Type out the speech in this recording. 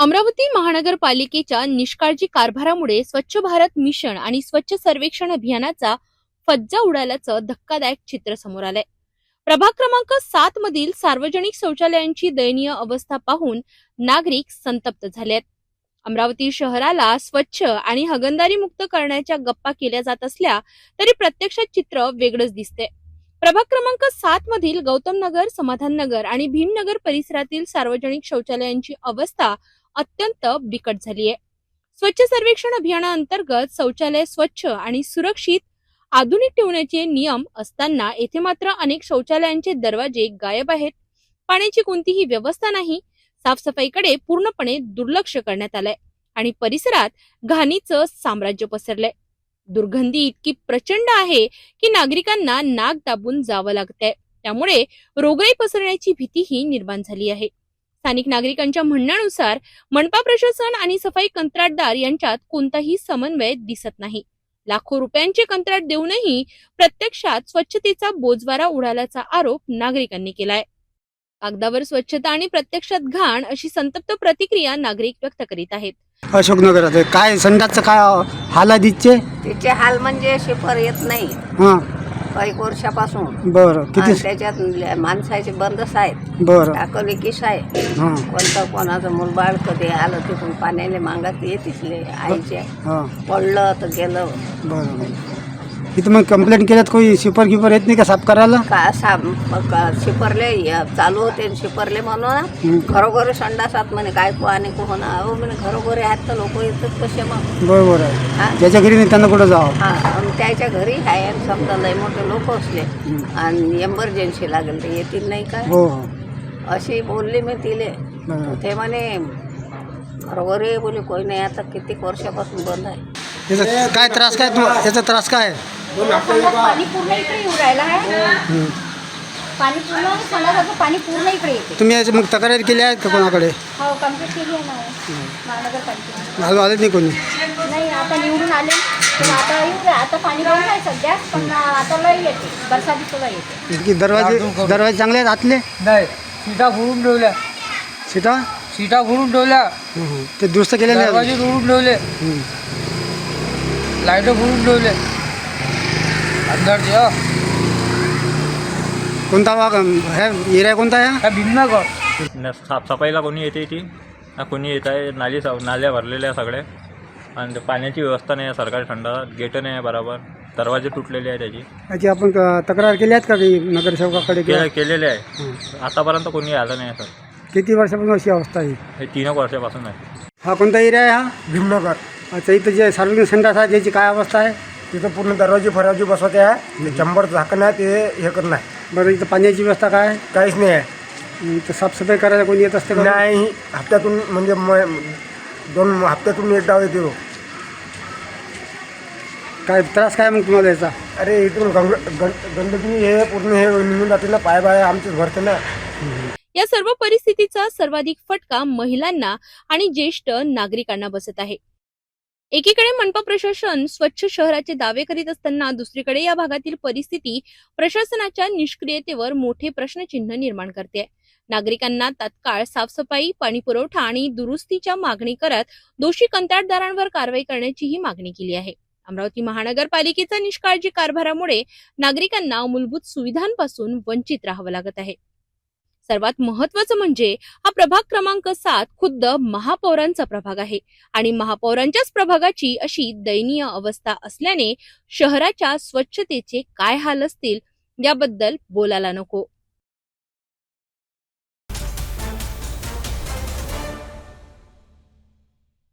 अमरावती महानगरपालिकेच्या निष्काळजी कारभारामुळे स्वच्छ भारत मिशन आणि स्वच्छ सर्वेक्षण अभियानाचा फज्जा उडाल्याचं धक्कादायक चित्र समोर आलंय। प्रभाग क्रमांक 7 मधील सार्वजनिक शौचालयांची दयनीय अवस्था पाहून नागरिक संतप्त झालेत। अमरावती शहराला स्वच्छ आणि हगंदारी मुक्त करण्याच्या गप्पा केल्या जात असल्या तरी प्रत्यक्षात चित्र वेगळंच दिसते। प्रभाग क्रमांक 7 मधील गौतम नगर, समाधान नगर आणि भीमनगर परिसरातील सार्वजनिक शौचालयांची अवस्था अत्यंत बिकट झाली आहे। स्वच्छ सर्वेक्षण अभियानाअंतर्गत शौचालय स्वच्छ आणि सुरक्षित आधुनिक ठेवण्याचे नियम असताना येथे मात्र अनेक शौचालयांचे दरवाजे गायब आहेत। पाण्याची कोणतीही व्यवस्था नाही। साफसफाईकडे पूर्णपणे दुर्लक्ष करण्यात आलंय आणि परिसरात घाणीचं साम्राज्य पसरलंय। दुर्गंधी इतकी प्रचंड आहे की नागरिकांना नाक दाबून जावं लागतंय। त्यामुळे रोगराई पसरण्याची भीतीही निर्माण झाली आहे। स्थानिक नागरिकांच्या म्हणण्यानुसार मनपा प्रशासन आणि सफाई कंत्राटदार यांच्यात कोणताही समन्वय दिसत नाही। लाखो रुपयांचे कंत्राट देऊनही प्रत्यक्षात स्वच्छतेचा बोजवारा उडाल्याचा आरोप नागरिकांनी केलाय। कागदावर स्वच्छता आणि प्रत्यक्षात घाण अशी संतप्त प्रतिक्रिया नागरिक व्यक्त करीत आहेत। अशोकनगरात काय संडासचं काय हाल दिसचे? तिचे हाल म्हणजे शिफर येत नाही हां काही वर्षापासून। बरं किती? आणि त्याच्यात माणसाचे बंदच आहेत। बरं टाकले किस आहे। हां कोणाचं मुलबाळ कधी आलं तिथून पाण्याने मागत येतीसले आईचे हां पडलं तर गेलं। बरं बरं इथं मग कंप्लेंट केल्यात कोणी शिपर गिपर येत नाही का साफ करायला? शिपरले चालू होते शिपरले म्हणून घरोघरी संडासात म्हणे काय को आणि को होणार अहो म्हणे घरोघरी आहेत तर लोक येतात कसे मग? बरोबर आहे। ज्याच्या घरी नाही त्यांना कुठं जावं? हां त्याच्या घरी आहे आणि समजा लय मोठे लोक असले आणि एमर्जन्सी लागेल ते येतील नाही काय? हो हो अशी बोलली मी तिले। बरं. ते म्हणे घरोघरी बोले कोणी नाही आता कित्येक वर्षापासून बंद आहे। याचा काय त्रास काय याचा त्रास काय? पाणी पूर्ण इकडे येऊ राहिलं आहे। पाणी पूर्ण संडासाचं पाणी पूर्ण इकडे येते। तुम्ही याची मग तक्रार केली आहेत का कोणाकडे? हो कंप्लीट केली आहे ना महानगरपालिकेने। अजून आलेच नाही कोणी? नाही आता निवडून आले तर आता येऊ आता पाणी बंद आहे सध्या पण आता लय येते बरसातीचं लय येते। दरवाजे चांगले आहेत आतले? नाही सीटा फोडून ठेवल्या। सीटा फोडून ठेवल्या। ते दुरुस्त केलेले आहे? दरवाजे फोडून ठेवले। लाईट फोडून ठेवले अंदरचे। कोणता भाग आहे? एरिया कोणता आहे? हा भीमनगर। साफसफाईला कोणी येते इथे ना कोणी येत आहे। नाल्या भरलेल्या आहे सगळे आणि पाण्याची व्यवस्था नाही आहे। सरकारी संडासात गेट नाही आहे बरोबर, दरवाजे तुटलेले आहे त्याची। याची आपण तक्रार केली आहेत का काही नगरसेवकाकडे? केलेले आहे। आतापर्यंत कोणी आलं नाही सर। किती वर्षापासून अशी अवस्था आहे? हे 3 वर्षापासून आहे। हा कोणता एरिया आहे हा? भीमनगर। अच्छा इथं जे सार्वजनिक संडास आहे त्याची काय अवस्था आहे? तिथं पूर्ण दरवाजे फराजी बसवते आहे। चंबर झाकणं आहे ते हे करणं आहे। बरं इथं पाण्याची व्यवस्था काय आहे? काहीच नाही आहे। इथं साफसफाई करायला कोणी येत असते का? नाही हप्त्यातून म्हणजे 2 हप्त्यातून एकदा येतो। काय त्रास काय मग तुम्हाला याचा? अरे इथून गंदगी हे पूर्ण हे निघून जाते ना, पाय आमचेच भरते ना। या सर्व परिस्थितीचा सर्वाधिक फटका महिलांना आणि ज्येष्ठ नागरिकांना बसत आहे। एकीकडे मनपा प्रशासन स्वच्छ शहराचे दावे करीत असताना दुसरीकडे या भागातील परिस्थिती प्रशासनाच्या निष्क्रियतेवर मोठे प्रश्नचिन्ह निर्माण करते। नागरिकांना तात्काळ साफसफाई, पाणी पुरवठा आणि दुरुस्तीच्या मागणी करत दोषी कंत्राटदारांवर कारवाई करण्याचीही मागणी केली आहे। अमरावती महानगरपालिकेचा निष्काळजी कारभारामुळे नागरिकांना मूलभूत सुविधांपासून वंचित राहावं लागत आहे। सर्वात महत्त्वाचं म्हणजे हा प्रभाग क्रमांक 7 खुद्द महापौरांचा प्रभाग आहे आणि महापौरांच्याच प्रभागाची अशी दयनीय अवस्था असल्याने शहराच्या स्वच्छतेचे काय हाल असतील याबद्दल बोलायला नको।